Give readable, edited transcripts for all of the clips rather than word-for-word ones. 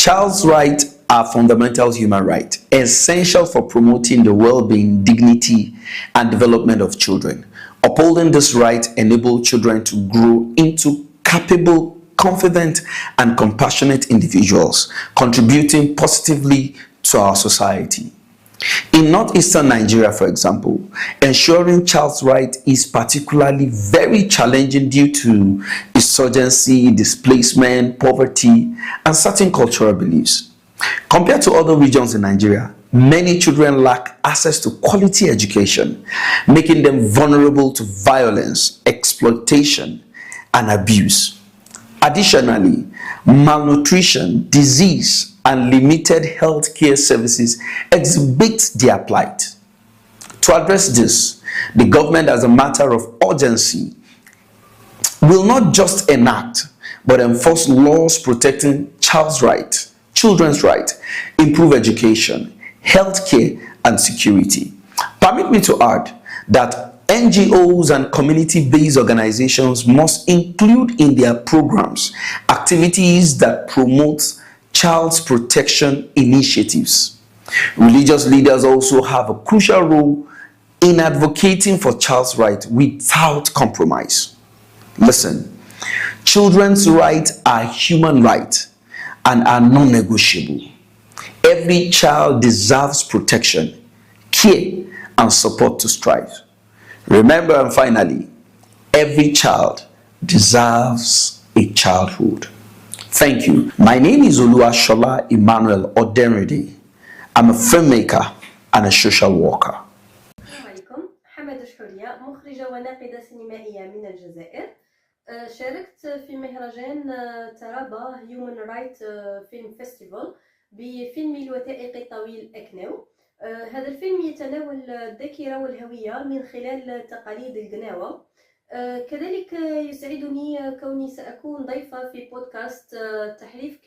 Child's rights are fundamental human rights, essential for promoting the well-being, dignity, and development of children. Upholding this right enables children to grow into capable, confident, and compassionate individuals, contributing positively to our society. In northeastern Nigeria, for example, ensuring child's rights is particularly very challenging due to insurgency, displacement, poverty, and certain cultural beliefs. Compared to other regions in Nigeria, many children lack access to quality education, making them vulnerable to violence, exploitation, and abuse. Additionally, malnutrition, disease, and limited healthcare services exhibit their plight. To address this, the government, as a matter of urgency, will not just enact but enforce laws protecting children's rights, improve education, healthcare, and security. Permit me to add that NGOs and community-based organizations must include in their programs activities that promote child protection initiatives. Religious leaders also have a crucial role in advocating for child's rights without compromise. Listen, children's rights are human rights and are non-negotiable. Every child deserves protection, care, and support to strive. Remember, and finally, every child deserves a childhood. Thank you. My name is Oluwashola Emmanuel Odenrede. I'm a filmmaker and a social worker. السلام عليكم. حمد الشحورية، مخرجة وناقدة سينمائية من الجزائر. شاركت في مهرجان ترابا هيومن رايت فيلم فيستيفال بفيلمي الوثائقي الطويل أكناو. هذا الفيلم يتناول الذاكرة والهوية من خلال تقاليد القناوة. كذلك يسعدني كوني سأكون ضيفة في بودكاست تحريف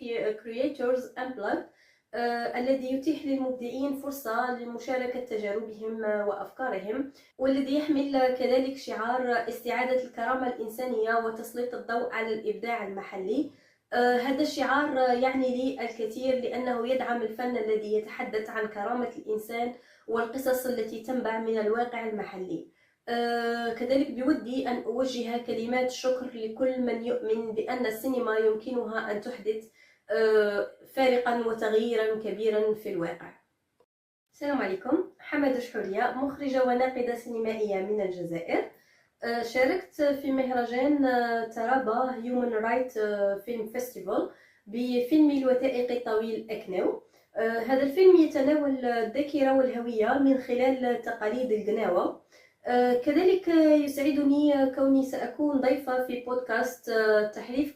Creators Unplugged الذي يتيح للمبدعين فرصة لمشاركة تجاربهم وأفكارهم، والذي يحمل كذلك شعار استعادة الكرامة الإنسانية وتسليط الضوء على الإبداع المحلي. هذا الشعار يعني لي الكثير لأنه يدعم الفن الذي يتحدث عن كرامة الإنسان والقصص التي تنبع من الواقع المحلي. كذلك بودي أن أوجه كلمات شكر لكل من يؤمن بأن السينما يمكنها أن تحدث فارقا وتغييرا كبيرا في الواقع. السلام عليكم. حمد الشحورية، مخرجة وناقدة سينمائية من الجزائر. شاركت في مهرجان ترابا هيومن رايت فيلم فيستيفال بفيلمي الوثائقي الطويل أكناو. هذا الفيلم يتناول الذاكرة والهوية من خلال تقاليد القناوة. كذلك يسعدني كوني سأكون ضيفة في بودكاست تحريف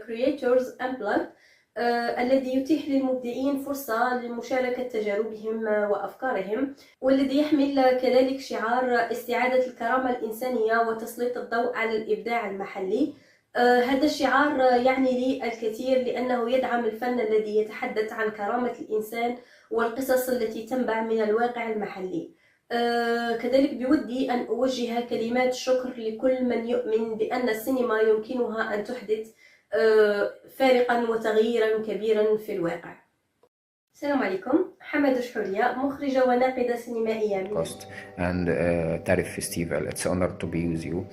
Creators Unplugged الذي يتيح للمبدعين فرصة لمشاركة تجاربهم وأفكارهم، والذي يحمل كذلك شعار استعادة الكرامة الإنسانية وتسليط الضوء على الإبداع المحلي. هذا الشعار يعني لي الكثير لأنه يدعم الفن الذي يتحدث عن كرامة الإنسان والقصص التي تنبع من الواقع المحلي. كذلك بودي أن أوجه كلمات شكر لكل من يؤمن بأن السينما يمكنها أن تحدث فارقا وتغييرا كبيرا في الواقع. السلام عليكم. حمد الشحورية، مخرجة وناقدة سينمائية من and Tarif Festival. It's an honor to be with you.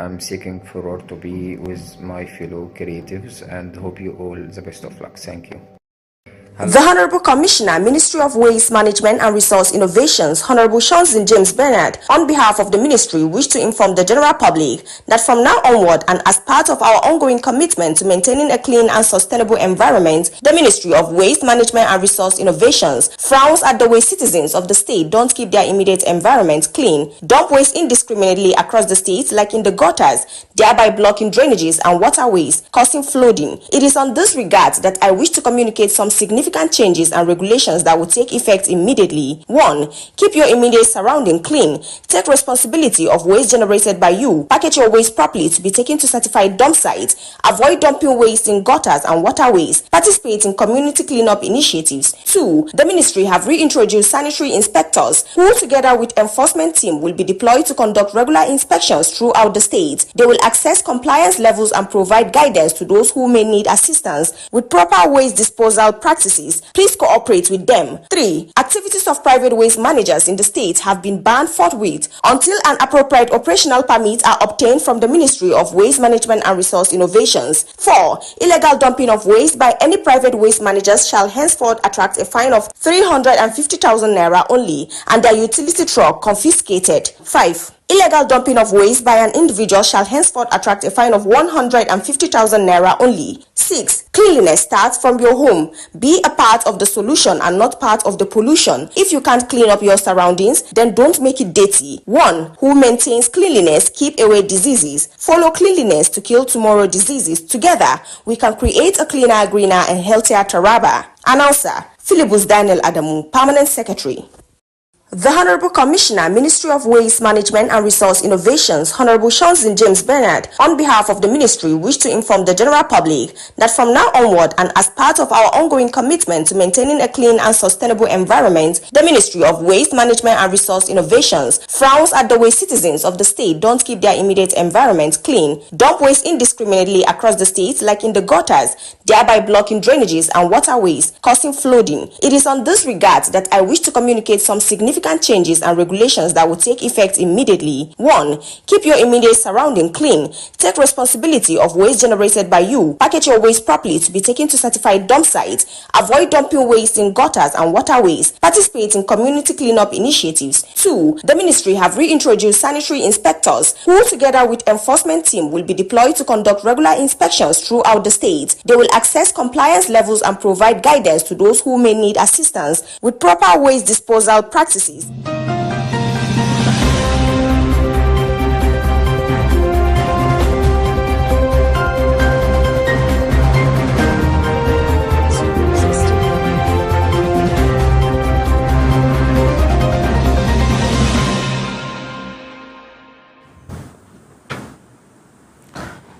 I'm seeking forward to be with my fellow creatives and hope you all the best of luck. Thank you. The Honorable Commissioner, Ministry of Waste Management and Resource Innovations, Honorable Shonzin James Bernard, on behalf of the Ministry, wish to inform the general public that from now onward and as part of our ongoing commitment to maintaining a clean and sustainable environment, the Ministry of Waste Management and Resource Innovations frowns at the way citizens of the state don't keep their immediate environment clean, dump waste indiscriminately across the state like in the gutters, thereby blocking drainages and waterways, causing flooding. It is on this regard that I wish to communicate some significant significant changes and regulations that will take effect immediately. 1. Keep your immediate surrounding clean. Take responsibility of waste generated by you. Package your waste properly to be taken to certified dump sites. Avoid dumping waste in gutters and waterways. Participate in community cleanup initiatives. 2. The ministry have reintroduced sanitary inspectors who, together with enforcement team, will be deployed to conduct regular inspections throughout the state. They will assess compliance levels and provide guidance to those who may need assistance with proper waste disposal practices. Please cooperate with them. 3. Activities of private waste managers in the state have been banned forthwith until an appropriate operational permits are obtained from the Ministry of Waste Management and Resource Innovations. 4. Illegal dumping of waste by any private waste managers shall henceforth attract a fine of 350,000 naira only and their utility truck confiscated. 5. Illegal dumping of waste by an individual shall henceforth attract a fine of 150,000 naira only. 6. Cleanliness starts from your home. Be a part of the solution and not part of the pollution. If you can't clean up your surroundings, then don't make it dirty. 1. Who maintains cleanliness keep away diseases. Follow cleanliness to kill tomorrow diseases. Together, we can create a cleaner, greener, and healthier Taraba. Announcer, Philibus Daniel Adamu, Permanent Secretary. The Honorable Commissioner, Ministry of Waste Management and Resource Innovations, Honorable Shonzin James Bernard, on behalf of the ministry, wish to inform the general public that from now onward and as part of our ongoing commitment to maintaining a clean and sustainable environment, the Ministry of Waste Management and Resource Innovations frowns at the way citizens of the state don't keep their immediate environment clean, dump waste indiscriminately across the state like in the gutters, thereby blocking drainages and waterways, causing flooding. It is on this regard that I wish to communicate some significant changes and regulations that will take effect immediately. 1. Keep your immediate surrounding clean. Take responsibility of waste generated by you. Package your waste properly to be taken to certified dump sites. Avoid dumping waste in gutters and waterways. Participate in community cleanup initiatives. 2. The ministry have reintroduced sanitary inspectors who, together with enforcement team, will be deployed to conduct regular inspections throughout the state. They will assess compliance levels and provide guidance to those who may need assistance with proper waste disposal practices.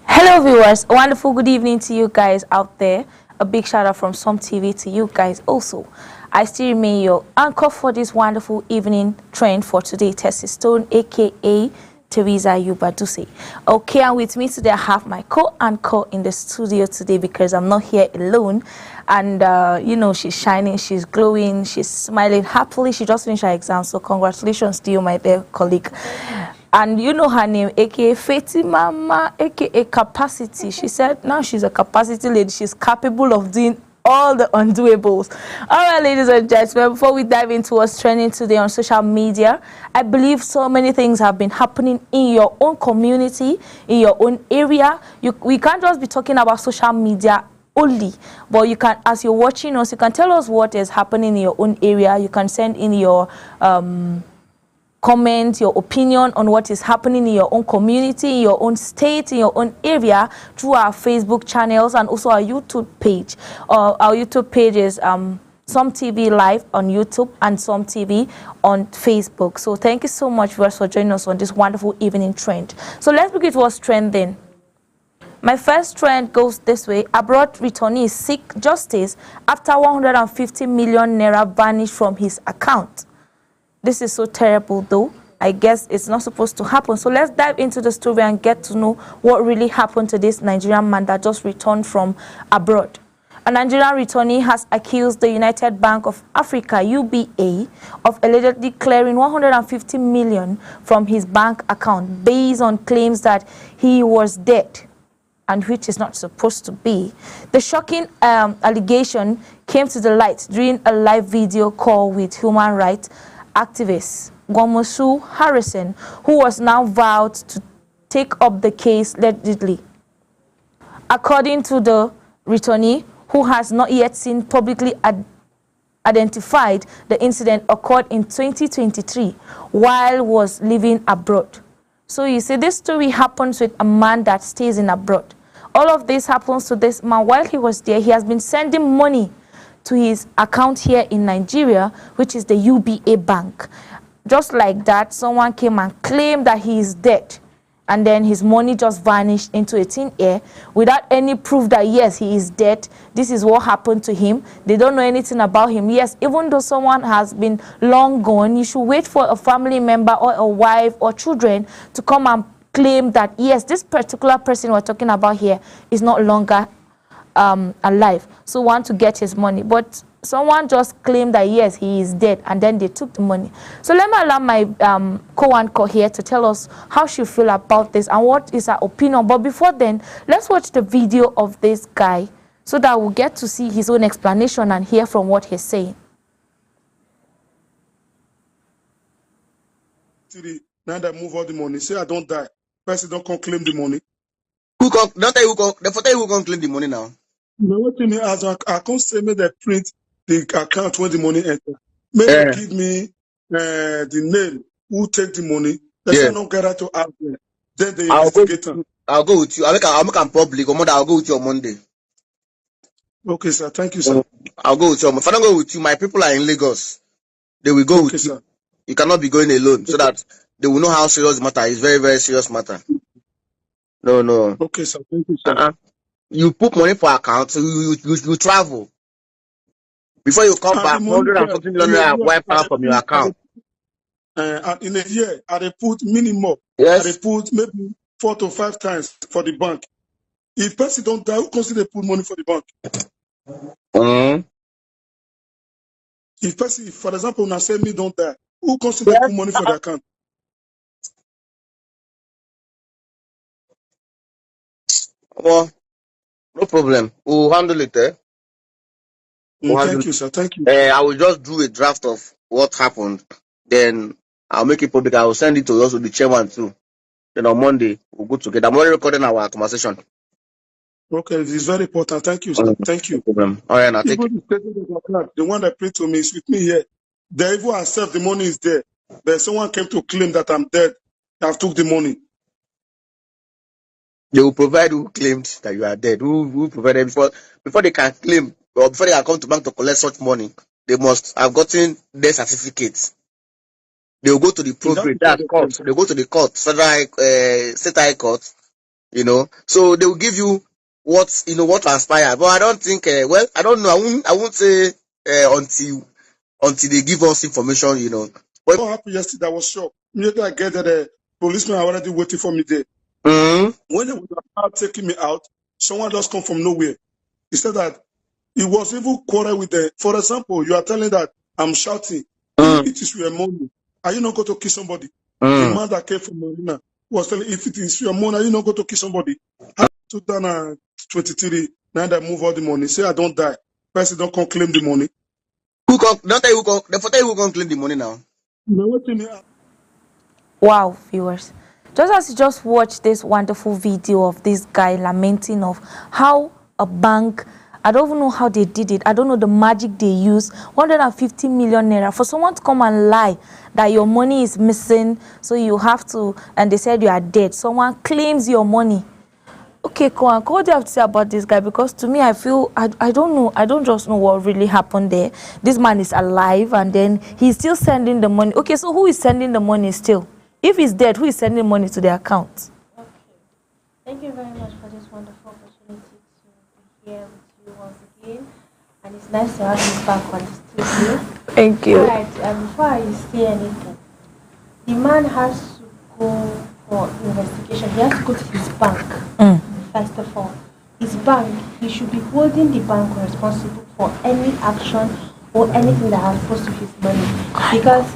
Hello viewers, a wonderful good evening to you guys out there. A big shout out from Some TV to you guys also. I still remain your anchor for this wonderful evening trend for today, Tessie Stone, aka Teresa Yubaduse. Okay, and with me today I have my co-anchor in the studio today because I'm not here alone. And you know, she's shining, she's glowing, she's smiling happily. She just finished her exam, so congratulations to you, my dear colleague. And you know her name, aka Feti Mama, aka Capacity. She said now she's a capacity lady. She's capable of doing all the undoables. All right, ladies and gentlemen, before we dive into what's trending today on social media, I believe so many things have been happening in your own community, in your own area. We can't just be talking about social media only, but you can, as you're watching us, you can tell us what is happening in your own area. You can send in your comment, your opinion on what is happening in your own community, in your own state, in your own area through our Facebook channels and also our YouTube page. Our YouTube page is Some TV Live on YouTube and Some TV on Facebook. So thank you so much for joining us on this wonderful evening trend. So let's begin with what's trending. My first trend goes this way. Abroad returnees seek justice after 150 million naira vanished from his account. This is so terrible, though. I guess it's not supposed to happen. So let's dive into the story and get to know what really happened to this Nigerian man that just returned from abroad. A Nigerian returnee has accused the United Bank of Africa, UBA, of allegedly clearing 150 million from his bank account based on claims that he was dead, and which is not supposed to be. The shocking allegation came to the light during a live video call with human rights activist Gwomosu Harrison, who was now vowed to take up the case allegedly. According to the returnee, who has not yet seen publicly identified, the incident occurred in 2023 while was living abroad. So you see, this story happens with a man that stays in abroad. All of this happens to this man while he was there. He has been sending money to his account here in Nigeria, which is the UBA Bank. Just like that, someone came and claimed that he is dead. And then his money just vanished into a thin air without any proof that, yes, he is dead. This is what happened to him. They don't know anything about him. Yes, even though someone has been long gone, you should wait for a family member or a wife or children to come and claim that, yes, this particular person we're talking about here is not longer alive. So want to get his money. But someone just claimed that, yes, he is dead, and then they took the money. So let me allow my co-anchor here to tell us how she feel about this and what is her opinion. But before then, let's watch the video of this guy so that we'll get to see his own explanation and hear from what he's saying. Now that move all the money, say I don't die. Person don't come claim the money. Who can don't tell you who can the photo who can claim the money now? Now what me as I can't say me they print the account when the money enter. May they give me the name who take the money. That's why I don't get that to ask them. Then they investigate them. I'll go with you. I'll make them public or Monday. I'll go with you on Monday. Okay, sir. Thank you, sir. I'll go with you. If I don't go with you, my people are in Lagos. They will go with you. Sir. You cannot be going alone, so that they will know how serious the matter is. Very, very serious matter. No. Okay, sir. Thank you, sir. You put money for account, you travel. Before you come back, 140 million naira wipe out from your account. In a year, I put minimum. Yes. I put maybe 4 to 5 times for the bank. If person don't die, who consider put money for the bank? If person, for example, now say me don't die, who consider put money for the account? Well, no problem. We'll handle it. Thank you, sir. Thank you. I will just do a draft of what happened. Then I'll make it public. I will send it to also the chairman too. Then on Monday we'll go together. I'm already recording our conversation. Okay, it's very important. Thank you, sir. Thank you. No problem. All right, now take it. The one that print to me is with me here. They even accept the money is there. But someone came to claim that I'm dead. I've took the money. They will provide who claimed that you are dead. Who provided before they can claim or before they can come to bank to collect such money, they must have gotten death certificates. They will go to the probate, that's court. They go to the court, federal state high court, So they will give you what transpired. But I don't think I don't know. I won't say until they give us information, But what happened yesterday, I was shocked. Immediately I get that the policemen are already waiting for me there. When they were about taking me out, someone just come from nowhere. He said that he was even quarrel with the. For example, you are telling that I'm shouting. It is your money. Are you not going to kill somebody? The man that came from Marina was telling, if it is your money, are you not going to kill somebody? 2023, now that move all the money. Say I don't die. Person don't come claim the money. Don't tell you the photo who can claim the money now. Wow, viewers. Just as you just watched this wonderful video of this guy lamenting of how a bank, I don't even know how they did it. I don't know the magic they use. 150 million naira for someone to come and lie that your money is missing, so you have to, and they said you are dead. Someone claims your money. Okay, Koan, what do you have to say about this guy? Because to me, I feel, I don't know. I don't just know what really happened there. This man is alive, and then he's still sending the money. Okay, so who is sending the money still? If he's dead, who is sending money to the account? Okay. Thank you very much for this wonderful opportunity to be here with you once again. And it's nice to have you back on the studio. Thank you. Right, before I say anything, the man has to go for investigation. He has to go to his bank, first of all. His bank, he should be holding the bank responsible for any action or anything that has supposed to his money. Because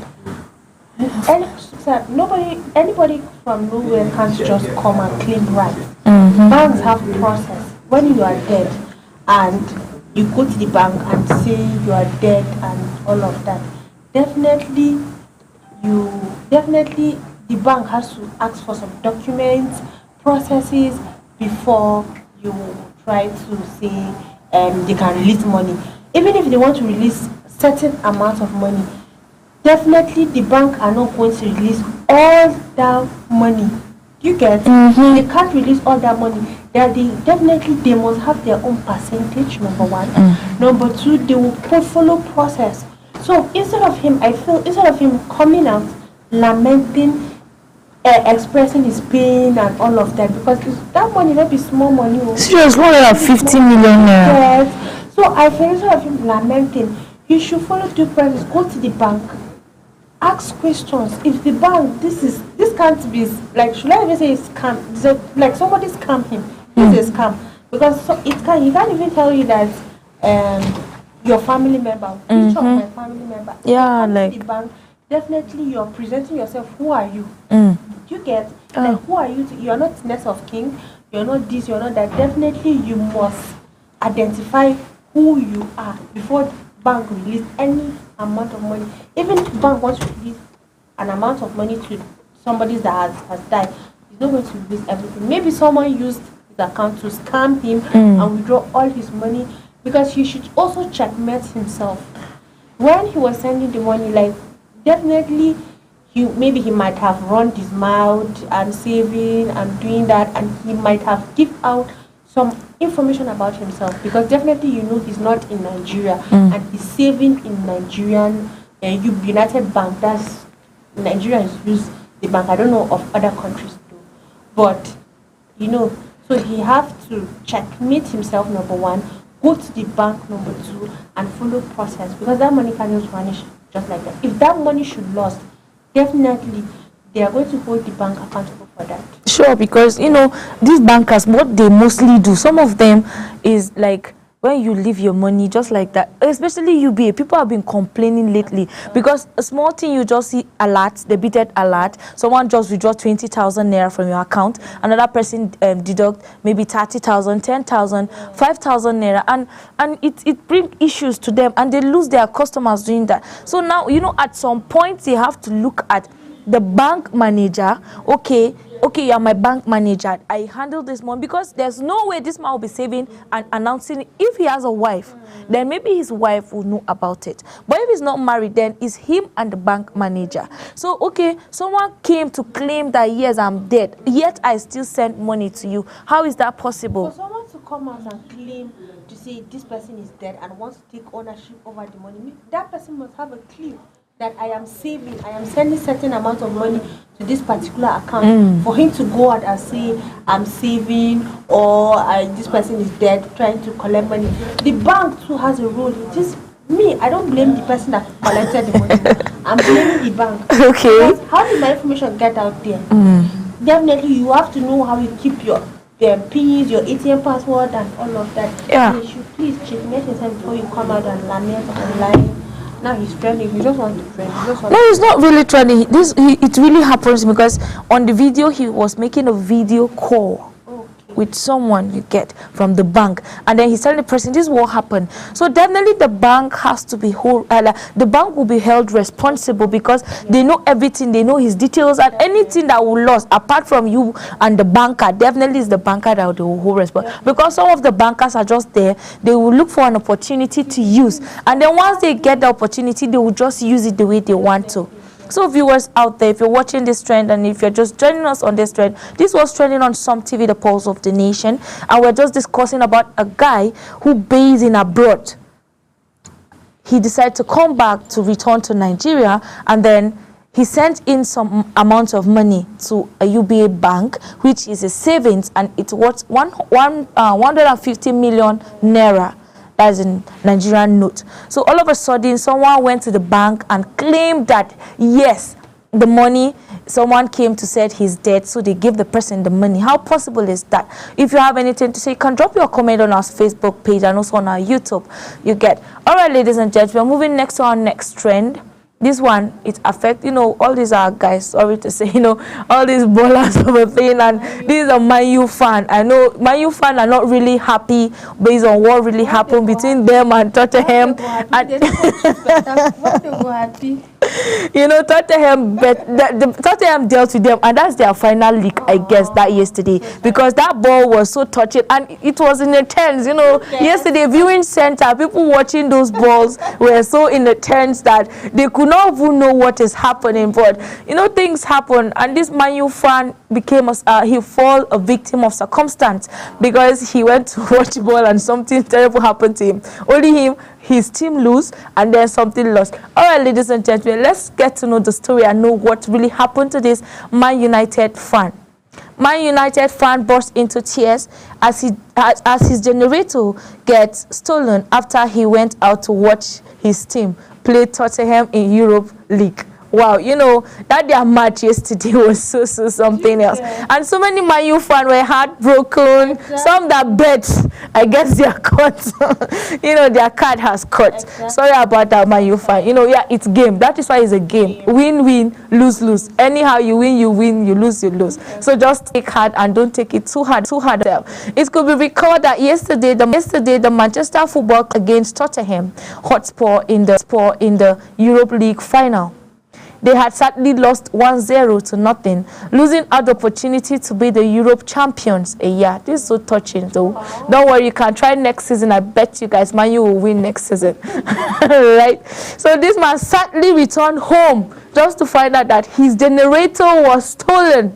anybody from nowhere can't just come and claim rights. Banks have a process. When you are dead and you go to the bank and say you are dead and all of that, definitely the bank has to ask for some documents, processes before you try to say they can release money. Even if they want to release certain amount of money, definitely the bank are not going to release all that money You get? They can't release all that money. They must have their own percentage, number one. Number two, they will follow process. So instead of him coming out lamenting, expressing his pain and all of that, because that money may be small money. Serious, 150 million naira. Yes. So I feel instead of him lamenting, he should follow due process. Go to the bank, ask questions. If the bank, this can't be like, should I even say it's scam? So, like somebody scam him. This is scam because he can't even tell you that your family member, each of my family member. Yeah, like the bank. Definitely, you're presenting yourself. Who are you? You get like who are you? You're not next of kin. You're not this. You're not that. Definitely, you must identify who you are before bank release any amount of money. Even if bank wants to release an amount of money to somebody that has died, he's not going to release everything. Maybe someone used his account to scam him and withdraw all his money, because he should also checkmate himself. When he was sending the money, like definitely he might have run his mouth and saving and doing that, and he might have give out some information about himself, because definitely he's not in Nigeria and he's saving in Nigerian United Bank. That's Nigerians use the bank. I don't know of other countries too, but so he have to checkmate himself, number one, go to the bank, number two, and follow process, because that money can just vanish just like that. If that money should lost, definitely they are going to hold the bank accountable for that. Sure, because these bankers, what they mostly do, some of them is like when you leave your money just like that, especially UBA, people have been complaining lately because a small thing, you just see alert, debited alert, someone just withdraw 20,000 naira from your account, another person deduct maybe 30,000, 10,000, 5,000 naira, and it brings issues to them, and they lose their customers doing that. So now, at some point, they have to look at the bank manager. Okay, you are my bank manager, I handle this money, because there's no way this man will be saving and announcing it. If he has a wife, then maybe his wife will know about it. But if he's not married, then it's him and the bank manager. So okay, someone came to claim that yes, I'm dead, yet I still send money to you. How is that possible? For someone to come out and claim to say this person is dead and wants to take ownership over the money, that person must have a clue that I am saving, I am sending certain amount of money to this particular account. For him to go out and say I'm saving, or this person is dead, trying to collect money. The bank too has a role. Just me, I don't blame the person that collected the money. I'm blaming the bank. Okay. Because how did my information get out there? Definitely, you have to know how you keep your PINs, your ATM password, and all of that. Yeah. You should please check yourself before you come out and lament online. Now he's trending. He just wants to trend. No, he's not really trending. It really happens because on the video he was making a video call with someone you get from the bank, and then he's telling the person this is what happened. So definitely the bank has to be the bank will be held responsible, because they know everything, they know his details, and anything that will lost apart from you and the banker, definitely is the banker that will hold responsible. Because some of the bankers are just there, they will look for an opportunity to use, and then once they get the opportunity, they will just use it the way they want to. So viewers out there, if you're watching this trend and if you're just joining us on this trend, this was trending on Some TV, the Pulse of the Nation, and we're just discussing about a guy who based in abroad. He decided to come back to return to Nigeria, and then he sent in some amount of money to a UBA bank, which is a savings, and it's worth 150 million naira. As in Nigerian note. So all of a sudden, someone went to the bank and claimed that yes, the money, someone came to say he's dead, so they gave the person the money. How possible is that? If you have anything to say, you can drop your comment on our Facebook page and also on our YouTube. You get. All right, ladies and gentlemen, moving next to our next trend. This one, it affects, all these are guys, sorry to say, all these ballers of a thing, and this is a Man U fan. I know Man U fan are not really happy based on what really happened between them and Tottenham. Why they go happy? You know, Tottenham, but Tottenham dealt with them, and that's their final league, I guess, that yesterday, because that ball was so touching, and it was in the tens. You know, yesterday viewing center, people watching those balls were so in the tens that they could not even know what is happening. But you know, things happen, and this Man U fan became he fall a victim of circumstance because he went to watch ball and something terrible happened to him. Only him, his team lose, and then something lost. All right, ladies and gentlemen, let's get to know the story and know what really happened to this Man United fan. Man United fan burst into tears as his generator gets stolen after he went out to watch his team play Tottenham in Europe League. Wow, you know, that their match yesterday was so something else. And so many Man U fans were heartbroken. Some that bet, I guess they are caught. You know, their card has cut. Sorry about that, Man U fan. You know, yeah, it's game. That is why it's a game. Win, lose. Anyhow, you win, you lose, you lose. So just take heart and don't take it too hard. It could be recalled that yesterday the Manchester football against Tottenham Hotspur in the Europe League final. They had sadly lost 1-0 to nothing, losing out the opportunity to be the Europe champions. Yeah, this is so touching though. Don't worry, you can try next season. I bet you guys, Man U will win next season. Right? So this man sadly returned home just to find out that his generator was stolen.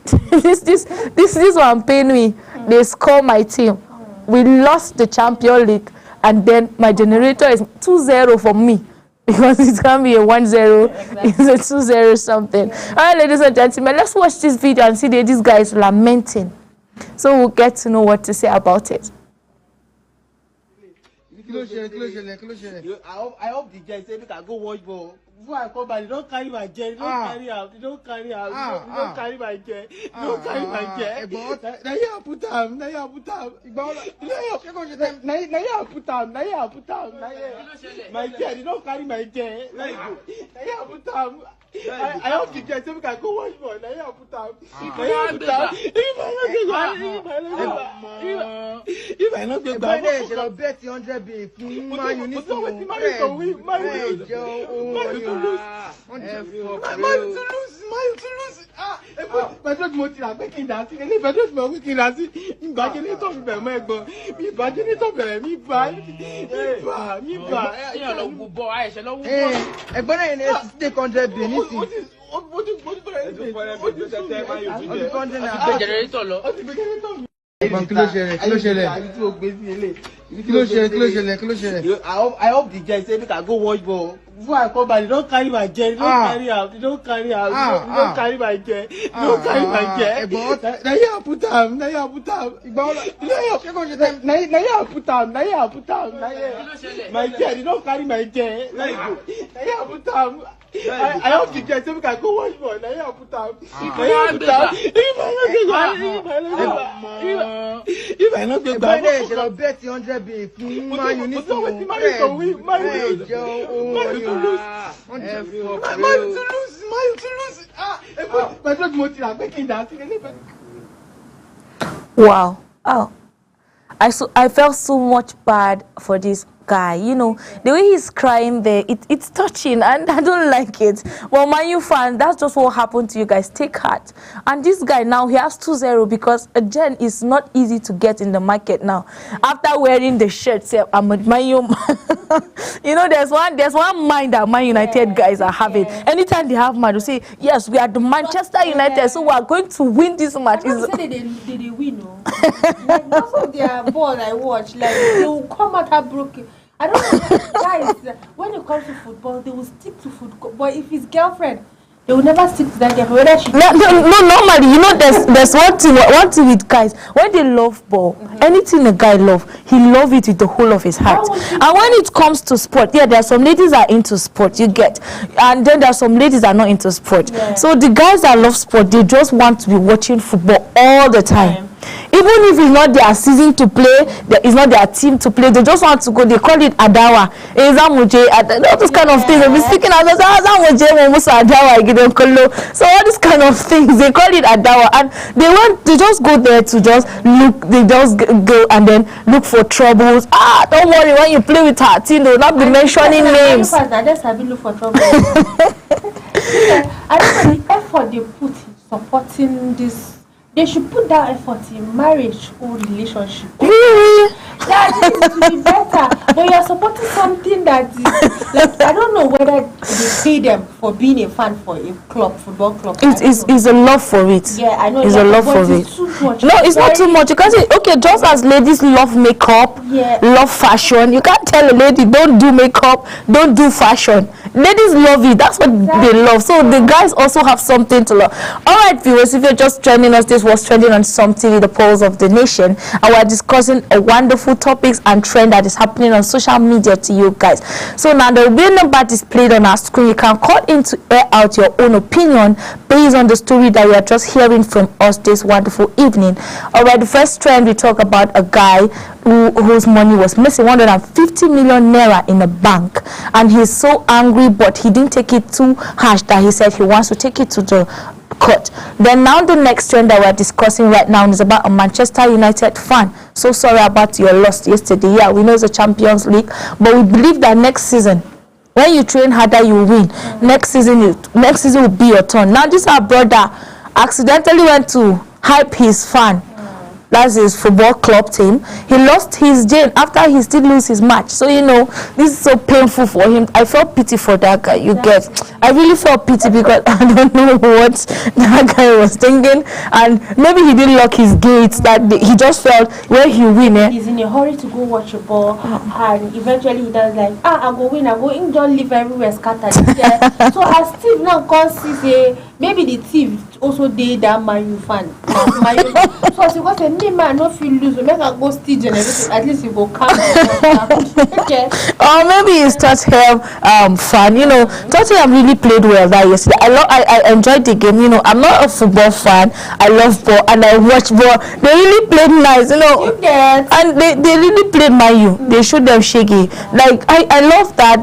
This one pain me. They score my team. We lost the Champions League, and then my generator is 2-0 for me. Because it's going to be a 1-0, it's a 2-0 something. All right, ladies and gentlemen, let's watch this video and see that this guy is lamenting. So we'll get to know what to say about it. I hope the guy say we can go watch ball. Before I come back, they don't carry my jet, they don't carry out, they don't carry my jet, they don't carry my jet. Now you put them. Now you put them. My jet, they don't carry my jet. Now you put them. I hope the guy say we can go watch ball. Now you put them. If I not get back, I shall bet 100 B. Man, you need to win. Man to lose. My friend Moti is making that. My friend Moti is making I hope the guy say we can go watch ball. Before I come back, they don't carry my jet, they don't carry my jet, Now you put them. My jet, they don't carry my jet. Now you put them. I hope the guy say we can go watch ball. Now you put them. If I not get back, I shall bet 100 B. Man, you need to win. My friend Moti is making that. Wow. Oh, I felt so much bad for this guy. You know, the way he's crying there, it's touching, and I don't like it. Well, Man U fan, that's just what happened to you guys. Take heart. And this guy now, he has 2-0 because a gen is not easy to get in the market now. After wearing the shirt, say, I'm a Man U. You know, there's one mind that Man United guys are having. Anytime they have match, they say, yes, we are the Manchester United, so we are going to win this match. They win, no? Like, most of their ball I watch, like, they will come out heartbroken. I don't know, guys, when it comes to football, they will stick to football. But if his girlfriend, they will never stick to that girlfriend. Whether she no, normally, you know, there's one thing with guys. When they love ball, anything a guy love, he love it with the whole of his heart. And when it comes to sport, yeah, there are some ladies that are into sport, you get. And then there are some ladies that are not into sport. Yeah. So the guys that love sport, they just want to be watching football all the time. Even if it's not their season to play, it's not their team to play, they just want to go. They call it Adawa. All those kind of things. They'll be speaking out. So all these kind of things, they call it Adawa, and they just go there to just look. They just go and then look for troubles. Don't worry, when you play with her team, they'll not be mentioning names. I just have look for trouble. I don't know the effort they put in supporting this. They should put that effort in marriage or relationship. Really? That needs to be better. But you're supporting something that is like, I don't know whether they pay them for being a fan for a club, football club. It's a love for it. Yeah, I know. It's a love for it. Too much. No, it's not too much. You can't say, okay, just as ladies love makeup, love fashion, you can't tell a lady don't do makeup, don't do fashion. Ladies love it. That's what they love. So the guys also have something to love. All right, viewers, if you're just joining us, this was trending on Some TV, the polls of the nation, and we're discussing a wonderful topics and trend that is happening on social media to you guys. So now there will be a number displayed on our screen. You can call in to air out your own opinion based on the story that you are just hearing from us this wonderful evening. All right, the first trend, we talk about a guy whose money was missing, 150 million naira in a bank, and he's so angry, but he didn't take it too harsh that he said he wants to take it to the court. Then now the next trend that we're discussing right now is about a Manchester United fan. So sorry about your loss yesterday. Yeah, we know it's a Champions League, but we believe that next season, when you train harder, you win. Next season will be your turn. Now this our brother accidentally went to hype his fan. That's his football club team. He lost his game after he still lose his match. So you know, this is so painful for him. I felt pity for that guy. I really felt pity because I don't know what that guy was thinking, and maybe he didn't lock his gates that day. He just felt when he win. He's in a hurry to go watch a ball, and eventually he does like, I go win, I go in, don't leave everywhere scattered. So as Steve now can't see, maybe the thief also did that Man U fan. So as he was saying, me man no feel lose, make I go stage and everything. At least he go calm down. Okay. Or maybe it's Tottenham fan. You know, Tottenham really played well that yesterday. I enjoyed the game. You know, I'm not a football fan. I love ball and I watch ball. They really played nice. You know, and they really played Man U. They showed them shaky. Like I love that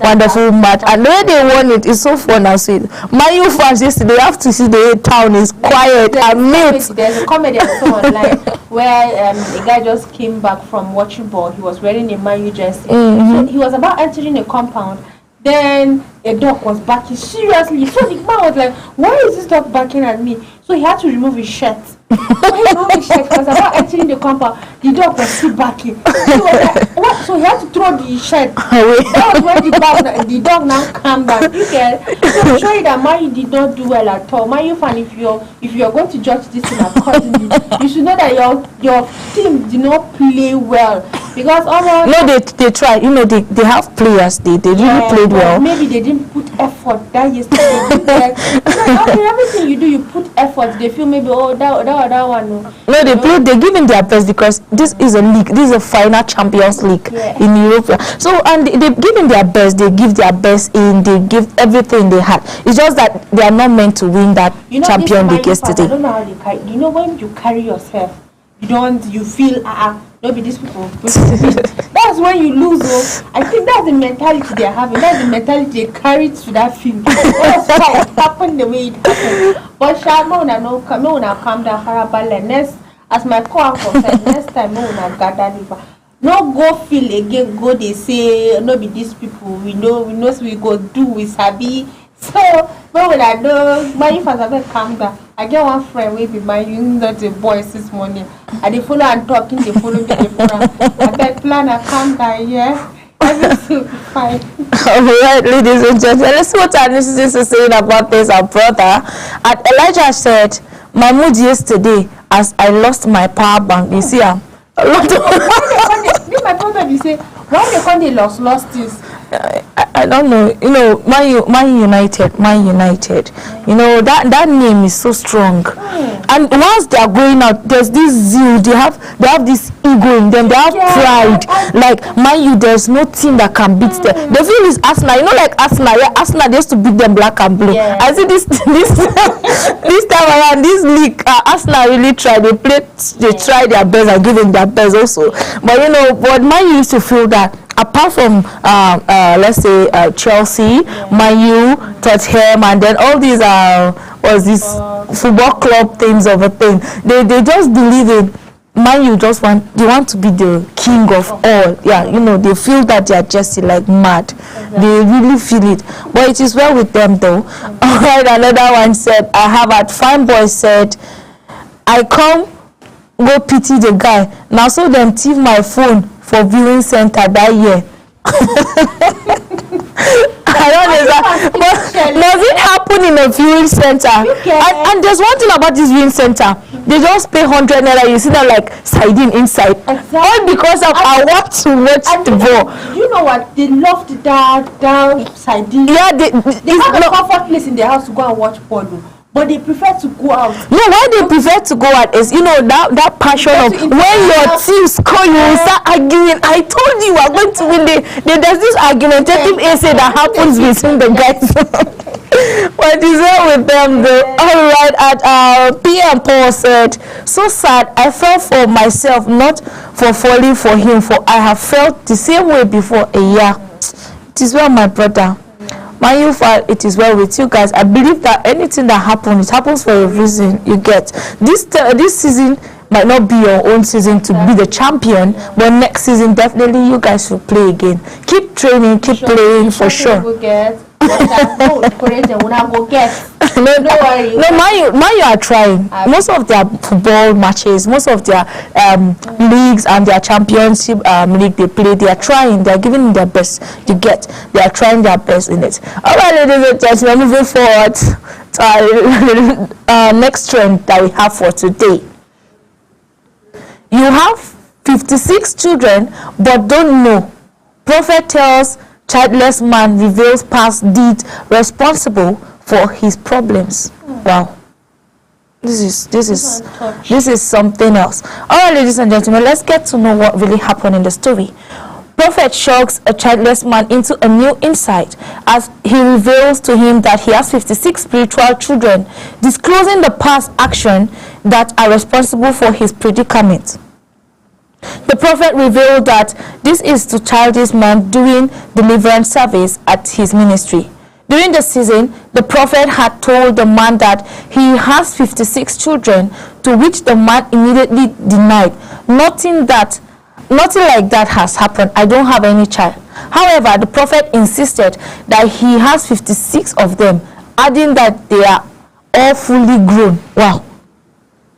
wonderful match, and the way they won it is so fun and sweet. Man U fans yesterday, have to see the town is quiet and mute. There's a comedy online where a guy just came back from watching ball. He was wearing a Man U jersey. So he was about entering a compound. Then a dog was barking seriously. So the man was like, why is this dog barking at me? So he had to remove his shirt. So he removed his shirt because about entering the compound, the dog was still barking. So he was like, what? So he had to throw the shirt. That was when the dog now calmed down. You get to show you that Man U did not do well at all. Man U fan, if you're going to judge this thing accordingly, you should know that your team did not play well. Because they try. You know, they have players. They really played well. Maybe they didn't put effort that yesterday. Everything you do, you put effort. They feel maybe that one. No, they play. They give in their best because this is a league. This is a final Champions League in Europe. So and they give in their best. They give their best in. They give everything they had. It's just that they are not meant to win that Champions League yesterday. I don't know how they carry. You know when you carry yourself, you feel maybe these people. That's when you lose. I think that's the mentality they're having. That's the mentality they carry to that field. That's why it happened the way it happened. But no calm down, Harabale. Next, as my co-uncle said, next time no gather liver. No go feel again. Go they say no be these people. We know we go do we sabi. So when I know my if I calm down. I get one friend with my not the boys this morning. And they follow and talking, they follow me, they follow. I bet plan I calm down, yeah. Everything will be fine. Alright, ladies and gentlemen, let's see what our listeners are saying about this, our brother. And Elijah said, my mood yesterday as I lost my power bank. You see, a lot of my problem is say, why they call they lost this? I don't know. You know, Man United. You know, that name is so strong. And once they are going out, there's this zeal. They have this ego in them. They have pride. Like Man U, there's no team that can beat them. The thing is Arsenal. You know, like Arsenal. Yeah, Arsenal, they used to beat them black and blue. I see this time around this league, Arsenal really tried. They tried their best and giving their best also. But you know, but Man U used to feel that. Apart from let's say Chelsea, Man U, Tottenham, and then all these was this football club things of a thing. They just believe in Man U. They want to be the king of all. Yeah, you know, they feel that they are just like mad. They really feel it. But it is well with them though. Alright, another one said, I have at Fine Boy said, I come go pity the guy. Now so them thief my phone for viewing center that year. I don't know, but does it happen in a viewing center? And there's one thing about this viewing center. They just pay 100 naira. You see that like sardine inside. Exactly. All because of I want to watch the ball. You know what? They love that sardine. Yeah, they have a comfort place in their house to go and watch porn. But they prefer to go out. No, why they prefer to go out is, you know, that passion of when your team score, you will start arguing. I told you are going to win. There's this argumentative essay that happens between the guys. What is wrong with them though? Alright, at PM Paul said, so sad, I fell for myself, not for falling for him, for I have felt the same way before a year. It is well, my brother. Man U, it is well with you guys. I believe that anything that happens, it happens for a reason. You get this season might not be your own season to be the champion, but next season definitely you guys will play again. Keep training, keep playing for sure. No, Man U are trying. Most of their football matches, most of their leagues and their championship league they play, they are trying. They are giving their best. You get, they are trying their best in it. All right, ladies and gentlemen, moving forward to our next trend that we have for today. You have 56 children, but don't know. Prophet tells childless man reveals past deeds responsible for his problems. Wow. This is something else. All right, ladies and gentlemen, let's get to know what really happened in the story. Prophet shocks a childless man into a new insight as he reveals to him that he has 56 spiritual children, disclosing the past action that are responsible for his predicament. The prophet revealed that this is to childless man doing deliverance service at his ministry. During the season, the prophet had told the man that he has 56 children, to which the man immediately denied. Nothing like that has happened. I don't have any child. However, the prophet insisted that he has 56 of them, adding that they are all fully grown. Wow.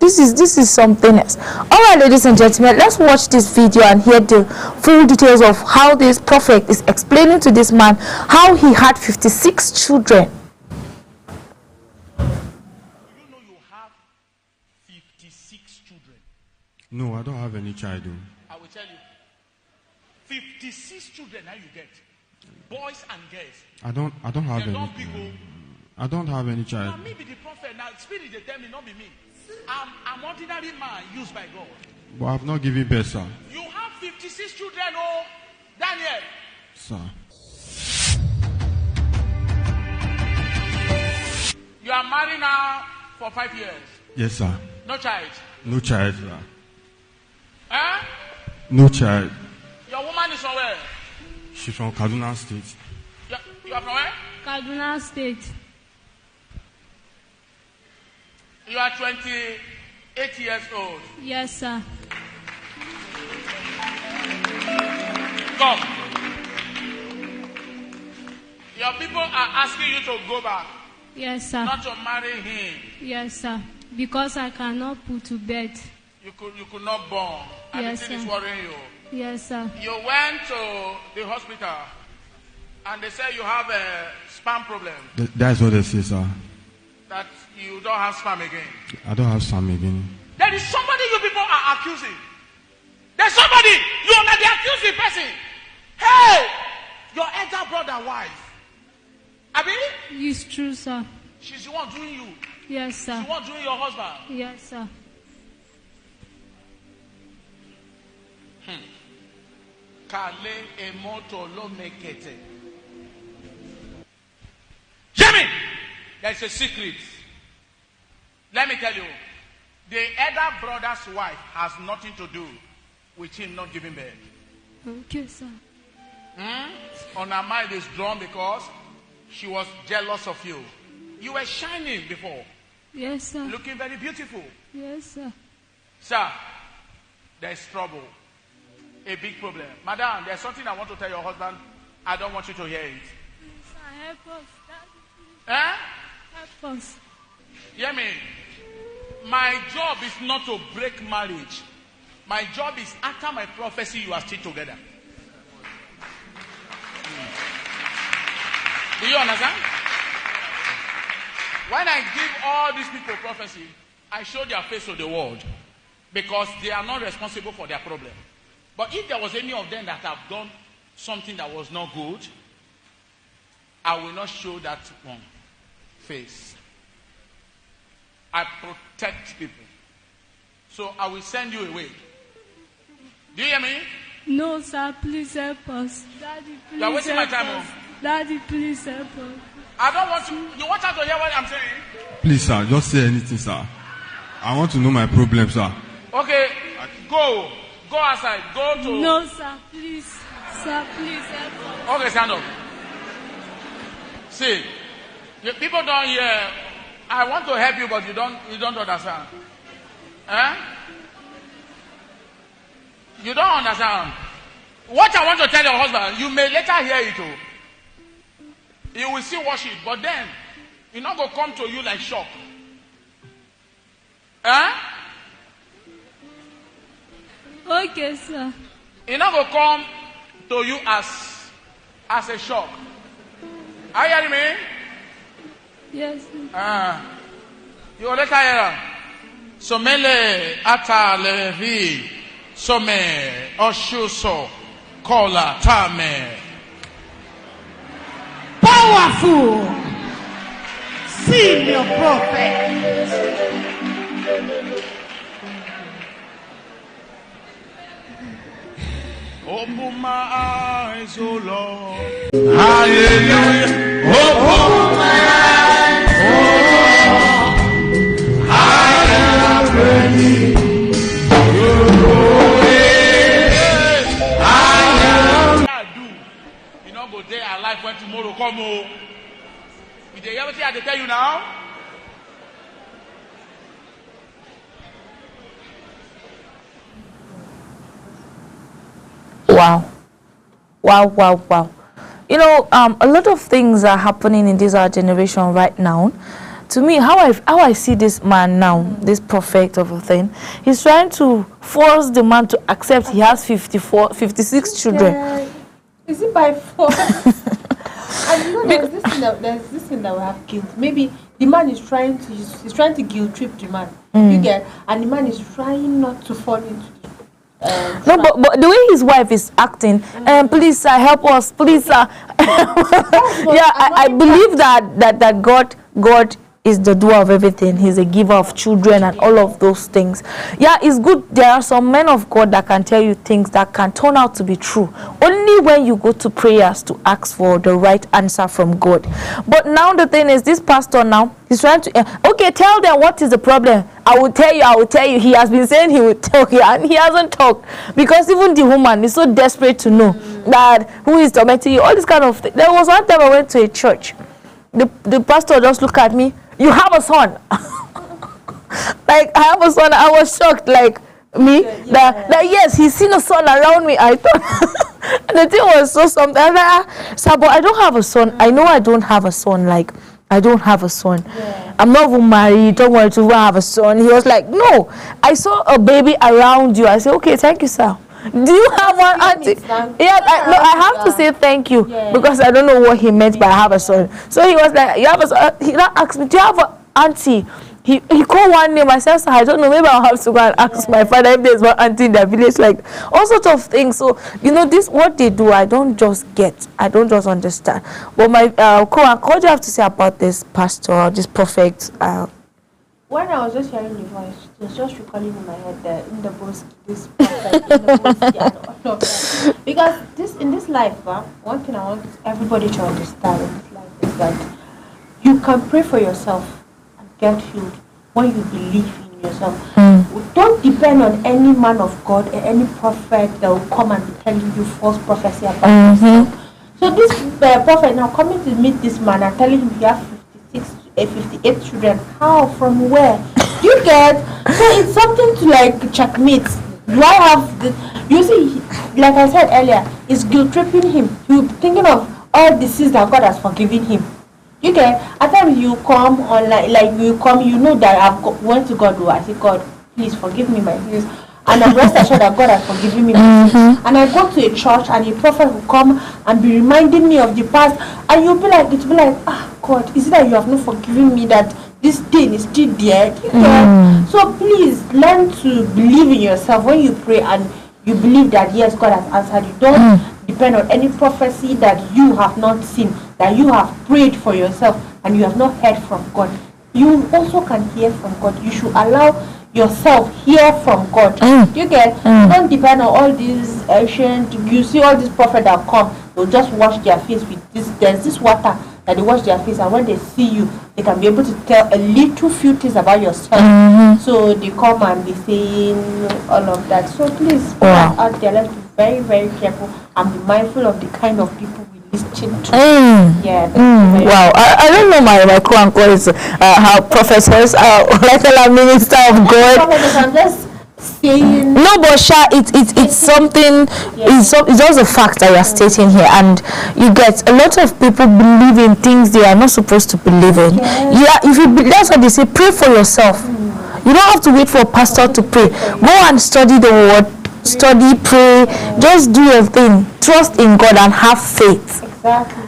This is something else. All right, ladies and gentlemen, let's watch this video and hear the full details of how this prophet is explaining to this man how he had 56 children. You don't know you have 56 children. No, I don't have any child. I will tell you. 56 children now you get. Boys and girls. I don't have any. People. I don't have any child. Now me be the prophet. Now spirit they tell me, not be me. I'm ordinary man used by God. But I've not given birth, sir. You have 56 children, oh, Daniel. Sir. You are married now for 5 years. Yes, sir. No child. No child, sir. Huh? No child. Your woman is from where? She's from Kaduna State. You are from where? Kaduna State. You are 28 years old. Yes, sir. Come. Your people are asking you to go back. Yes, sir. Not to marry him. Yes, sir. Because I cannot put to bed. You could not born. And yes, the thing sir. is worrying you. Yes, sir. You went to the hospital and they say you have a sperm problem. That's what they say, sir. That you don't have sperm again. I don't have sperm again. There is somebody you people are accusing. There's somebody. You are not the accusing person. Hey! Your elder brother wife. Abi? It's true, sir. She's the one doing you. Yes, sir. She's the one doing your husband. Yes, sir. Kale emoto lo mekete. Jimmy! There's a secret. Let me tell you. The elder brother's wife has nothing to do with him not giving birth. Okay, sir. On her mind is drawn because she was jealous of you. You were shining before. Yes, sir. Looking very beautiful. Yes, sir. Sir, there's trouble. A big problem. Madam, there's something I want to tell your husband. I don't want you to hear it. Sir, help us. Eh? Help us. Hear me. My job is not to break marriage. My job is after my prophecy, you are still together. Do you understand? When I give all these people prophecy, I show their face to the world because they are not responsible for their problem. But if there was any of them that have done something that was not good, I will not show that one face. I protect people. So I will send you away. Do you hear me? No, sir. Please help us. Daddy, please You are wasting my time. us. Daddy, please help us. I don't want to. You want her to hear what I'm saying? Please, sir, just say anything, sir. I want to know my problem, sir. Okay, go. Go outside. Go to. No, sir. Please. Sir, please help us. Okay, stand up. See, people don't hear. I want to help you, but you don't understand. Eh? You don't understand. What I want to tell your husband, you may later hear it too. You will still watch it, but then it's not going to come to you like shock. Eh? Okay, sir. It's not going to come to you as a shock. Are you hearing me? Yes, sir. You will later hear. Somele ata levi some oshuso kola tame. Powerful senior prophet. Open my eyes, oh Lord. Hallelujah. Open my eyes, oh Lord. I am ready. You know, go there alive when tomorrow come. If they ever say I tell you now. Wow. Wow, wow, wow. You know, a lot of things are happening in this our generation right now. To me, how I see this man now, this prophet of a thing, he's trying to force the man to accept he has 56 children. Yeah. Is it by force? And you know, there's this thing that we have guilt. Maybe the man is trying to guilt trip the man. You get, and the man is trying not to fall into. No, but the way his wife is acting, please sir, help us, please sir. Yeah, I believe that God is the doer of everything. He's a giver of children and all of those things. Yeah, it's good. There are some men of God that can tell you things that can turn out to be true only when you go to prayers to ask for the right answer from God. But now the thing is, this pastor now, he's trying to, okay, tell them what is the problem. I will tell you. He has been saying he will talk here, and he hasn't talked because even the woman is so desperate to know that who is tormenting you, all this kind of thing. There was one time I went to a church. The pastor just looked at me. You have a son. Like, I have a son. I was shocked, like me. That yes, he's seen a son around me. I thought the thing was so something. I was like, sir, but I don't have a son. I know I don't have a son. Like, I don't have a son. I'm not even married. Don't want to have a son. He was like, no, I saw a baby around you. I said, okay, thank you, sir. Do you have one auntie? Yeah, I have to say thank you because I don't know what he meant by have a son. So he was like, you have a son. He now asked me, do you have an auntie he called one name. I said, I don't know, maybe I'll have to go and ask my father if there's one auntie in their village, like all sorts of things. So, this, what they do, I don't just get, I don't just understand. But my what do you have to say about this pastor, this prophet? When I was just hearing the voice, it was just recalling in my head that in the boss, this prophet, in the boss, and all of that. Because in this life, one thing I want everybody to understand in this life is that you can pray for yourself and get healed when you believe in yourself. Don't depend on any man of God or any prophet that will come and be telling you false prophecy about yourself. So this prophet now coming to meet this man and telling him you have 58 children. How? From where? You get? So it's something to like checkmate. Do I have the? You see, like I said earlier, it's guilt tripping him. He's thinking of all the sins that God has forgiven him. You get? At times you come online, like you come, you know that I've went to God. I say, God, please forgive me my sins. And I'm rest assured that God has forgiven me my sins. And I go to a church and a prophet will come and be reminding me of the past. And you'll be like, God, is it that you have not forgiven me that this thing is still there? So please learn to believe in yourself when you pray and you believe that yes, God has answered you. Don't depend on any prophecy that you have not seen, that you have prayed for yourself and you have not heard from God. You also can hear from God. You should allow yourself hear from God. You get? Don't depend on all these ancient. You see all these prophets that come, they'll just wash their face with this. There's this water that they wash their face, and when they see you, they can be able to tell a little few things about yourself. So they come and be saying all of that. So please, out there, let's be very, very careful and be mindful of the kind of people we listen to. Wow, I don't know my co-uncle is how professors like a minister of God. I'm just saying. No, but Sha, it's something. It's just a fact that you are stating here, and you get a lot of people believe in things they are not supposed to believe in. That's what they say. Pray for yourself. You don't have to wait for a pastor to pray. Go and study the word. Study, pray. Just do your thing. Trust in God and have faith. Exactly.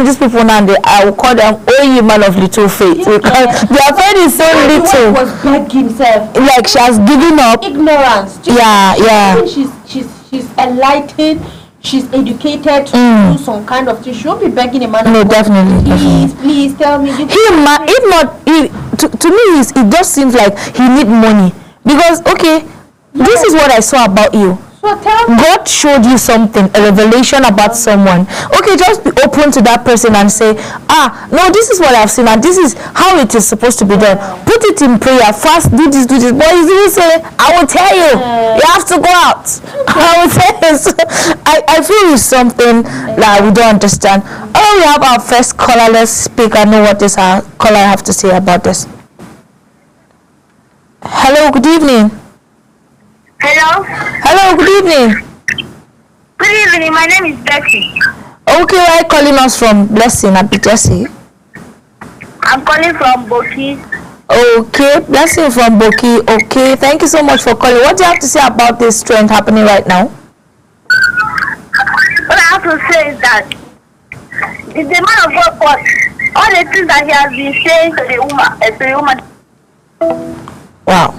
These people now, I will call them only man of little faith, because their faith is so little. Was begging himself. Like she has given up. Ignorance. She's enlightened. She's educated to do some kind of thing. She won't be begging a man. No, definitely. Please tell me. If not, to me, it just seems like he need money, because this is what I saw about you. God showed you something, a revelation about someone. Just be open to that person and say, no, this is what I've seen and this is how it is supposed to be done. Put it in prayer, fast, do this. But he's even saying, I will tell you, you have to go out. I will tell you. So, I feel it's something that we don't understand. We have our first caller. Let's speak and know what this caller have to say about this. Hello, good evening. Hello, good evening. Good evening, my name is Bessie. Okay, where are you calling us from? Blessing, Abby Jesse. I'm calling from Boki. Okay, Blessing from Boki. Okay, thank you so much for calling. What do you have to say about this trend happening right now? What I have to say is that the man of God, all the things that he has been saying to the woman. Wow.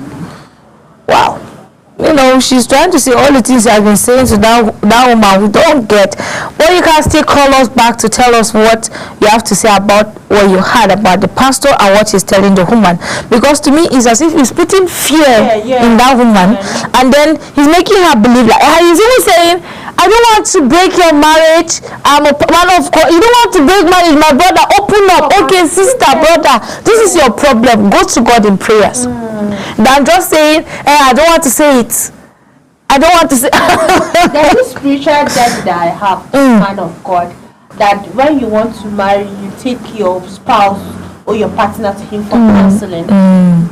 She's trying to say all the things I've been saying to that woman we don't get. But you can still call us back to tell us what you have to say about what you heard about the pastor and what he's telling the woman. Because to me, it's as if he's putting fear in that woman, and then he's making her believe he's even saying, I don't want to break your marriage. I'm a man of God. You don't want to break marriage, my brother. Open up. Okay, sister, brother. This is your problem. Go to God in prayers. Than just saying, I don't want to say it. I don't want to say. There's this spiritual debt that I have, man of God, that when you want to marry, you take your spouse or your partner to him for counseling.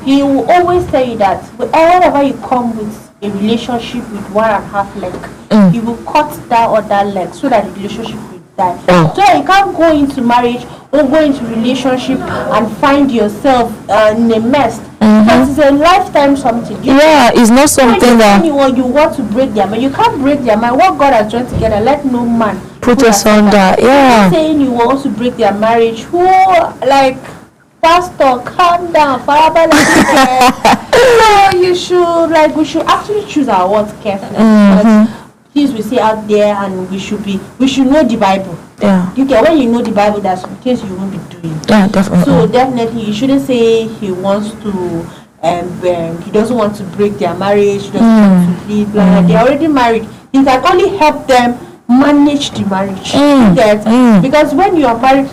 He will always tell you that whenever you come with a relationship with 1.5 leg, he will cut that other leg so that the relationship will die. So you can't go into marriage or go into relationship and find yourself in a mess. Because it's a lifetime something. It's not something that you want to break their mind. You can't break their mind. What God has joined together, let no man put us under. Saying you want to break their marriage. Pastor, calm down. So you should we should actually choose our words carefully. Because things we see out there, and we should know the Bible. Yeah. When you know the Bible, there's some things you won't be doing. Yeah, definitely. So definitely, you shouldn't say he wants to. He doesn't want to break their marriage. He doesn't want to leave. They're already married. He can only help them manage the marriage. Because when you are married,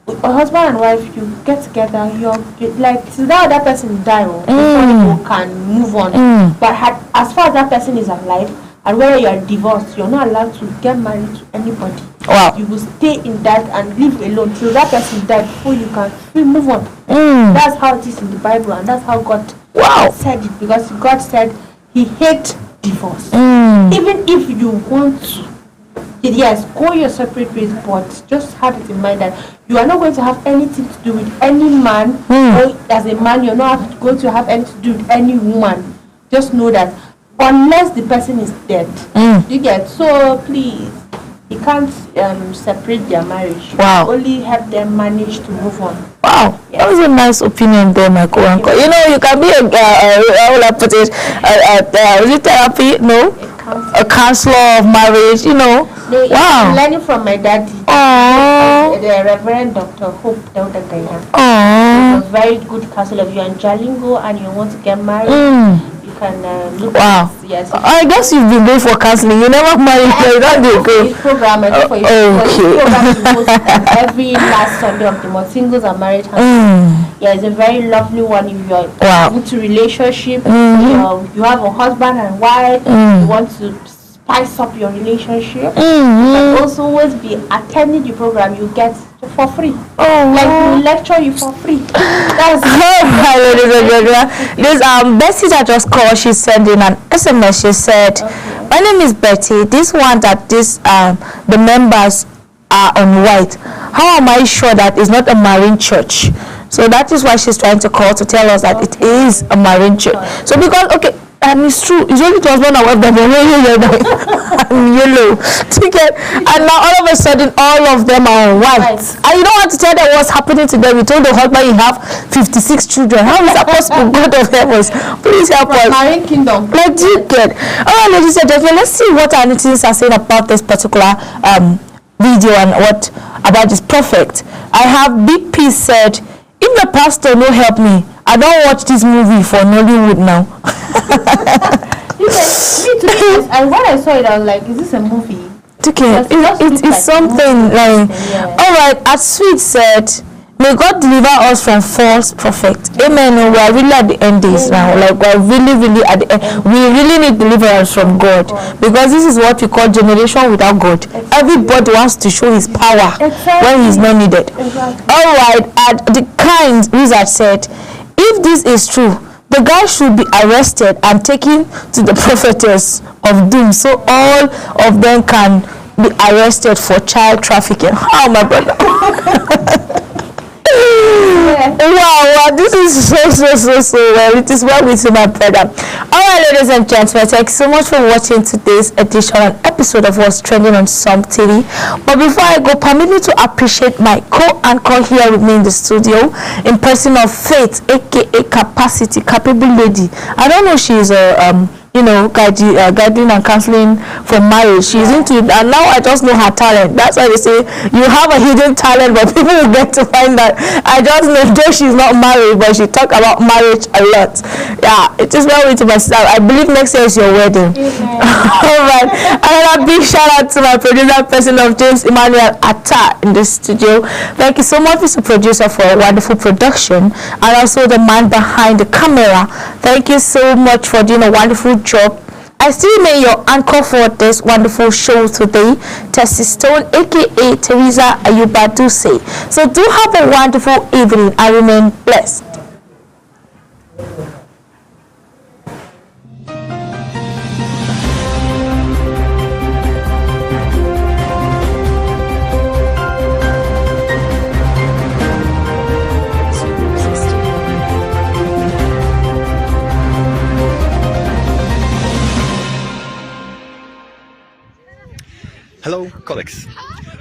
a husband and wife, you get together. You're since that other person died, before you can move on. But as far as that person is alive, and whether you are divorced, you're not allowed to get married to anybody. Wow. You will stay in that and live alone till that person died before you can move on. That's how it is in the Bible, and that's how God said it. Because God said He hates divorce. Even if you want to, yes, go your separate ways, but just have it in mind that you are not going to have anything to do with any man, or as a man, you're not going to have anything to do with any woman. Just know that unless the person is dead, you get. So please, you can't separate their marriage. Wow. Only help them manage to move on. Wow, that was a nice opinion there, my co-uncle. You know, you can be a was it therapy? No, a counselor of marriage. You know, wow. I'm learning from my daddy. The Reverend Dr. Hope Daudagaya. He was very good counselor. If you're in Jalingo and you want to get married, you can look. Wow. Yes. I guess you've been going for counseling. You never married. You don't do good. Program every last Sunday of the month. Singles and married. Yeah, it's a very lovely one. If you're into relationship, you have a husband and wife, you want to spice up your relationship, but also always be attending the program. You get for free. We lecture you for free. That's ladies and gentlemen. This Bessie that just called, she sent in an SMS. She said, my name is Betty. This one that the members are on white. How am I sure that it's not a marine church? So that is why she's trying to call to tell us that it is a marine church. So because and it's true, it's only husband and wife that they're yellow ticket, and now all of a sudden all of them are white. And you don't want to tell them what's happening to them. You told the husband you have 56 children. How is that possible? God of heavens, please help us. Marine kingdom. Like ticket. Alright, ladies and gentlemen, let's see what our netizens are saying about this particular video and what about this prophet. I have Big P said, if the pastor no help me, I don't watch this movie for Nollywood now. And when I saw it, I was like, is this a movie? Okay, it's something like. Alright, as Sweet said, may God deliver us from false prophets. Amen. We are really at the end days now. Like we're really at the end. We really need deliverance from God, because this is what we call generation without God. Everybody wants to show his power when he's not needed. Alright, and the kind wizard said, if this is true, the guy should be arrested and taken to the prophetess of doom, so all of them can be arrested for child trafficking. Oh my brother. Wow, this is so well. It is well with you, my brother. Alright, ladies and gentlemen, thank you so much for watching today's edition and episode of What's Trending on Some TV. But before I go, permit me to appreciate my co-anchor here with me in the studio, in person of Faith, aka Capacity, capable lady. I don't know, she's a guiding and counseling for marriage. She's into it, and now I just know her talent. That's why they say you have a hidden talent, but people will get to find that. I just know, though she's not married, but she talk about marriage a lot. Yeah, it is well with myself. I believe next year is your wedding. Alright, another big shout out to my producer, person of James Emmanuel Atta in the studio. Thank you so much, Mr. Producer, for a wonderful production, and also the man behind the camera. Thank you so much for doing a wonderful job. I still remain your anchor for this wonderful show today, Tessie Stone, aka Teresa Ayuba Duse. So do have a wonderful evening and remain blessed. Hello, colleagues.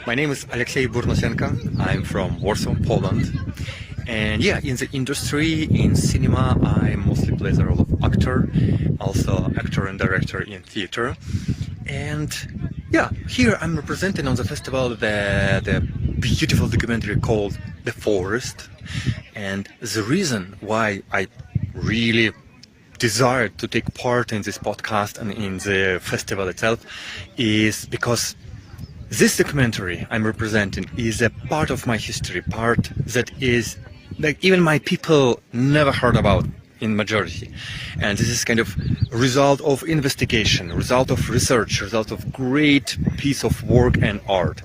My name is Alexei Burnosenko. I'm from Warsaw, Poland. And yeah, in the industry, in cinema, I mostly play the role of actor, also actor and director in theater. And yeah, here I'm representing on the festival the beautiful documentary called The Forest. And the reason why I really desired to take part in this podcast and in the festival itself is because this documentary I'm representing is a part of my history, part that is like even my people never heard about in majority. And this is kind of a result of investigation, result of research, result of great piece of work and art.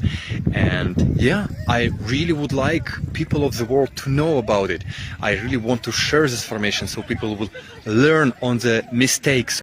And yeah, I really would like people of the world to know about it. I really want to share this information so people will learn on the mistakes